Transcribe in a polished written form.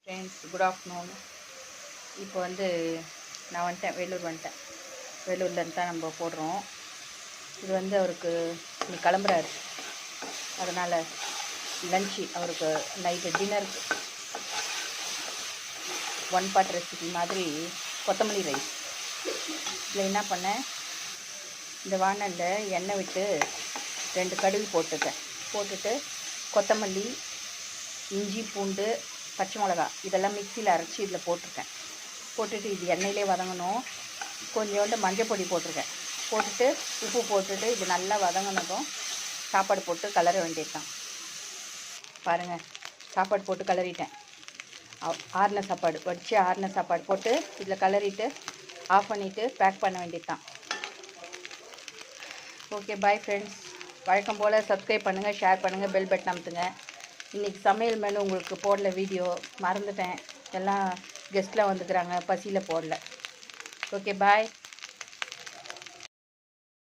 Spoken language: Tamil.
Friends, good afternoon. இப்போ நான் வந்துட்டேன், வேலூர்லேருந்து தான் நம்ம போடுறோம். இது அவருக்கு இன்னைக்கு கிளம்புறாரு, அதனால் லஞ்சு அவருக்கு நைட்டு டின்னருக்கு ஒன் பார்ட் ரெசிபி மாதிரி கொத்தமல்லி ரைஸ். இதில் என்ன பண்ணேன், இந்த வானலில் எண்ணெய் விட்டு 2 கடுகு போட்டுட்டு கொத்தமல்லி, இஞ்சி, பூண்டு, பச்சை மிளகா இதெல்லாம் மிக்சியில் அரைச்சி இதில் போட்டுட்டு இது எண்ணெயிலே வதங்கணும். கொஞ்சோண்டு மஞ்சள் பொடி போட்டுட்டு உப்பு போட்டுட்டு இது நல்லா வதங்கினதும் சாப்பாடு போட்டு கலர வேண்டியதுதான். பாருங்கள், சாப்பாடு போட்டு கலரிட்டேன். ஆறின சாப்பாடு வடித்து ஆறின சாப்பாடு போட்டு இதில் கலரிட்டு ஆஃப் பண்ணிவிட்டு பேக் பண்ண வேண்டியதுதான். Okay, bye friends. வழக்கம் போல் சப்ஸ்கிரைப் பண்ணுங்கள், ஷேர் பண்ணுங்கள், பெல் பட்டன் அமுத்துங்க. இன்றைக்கி சமையல் மெனு உங்களுக்கு போடல, வீடியோ மறந்துட்டேன். எல்லாம் கெஸ்ட்லாம் வந்துக்கிறாங்க, பசியில் போடல. ஓகே, பாய்.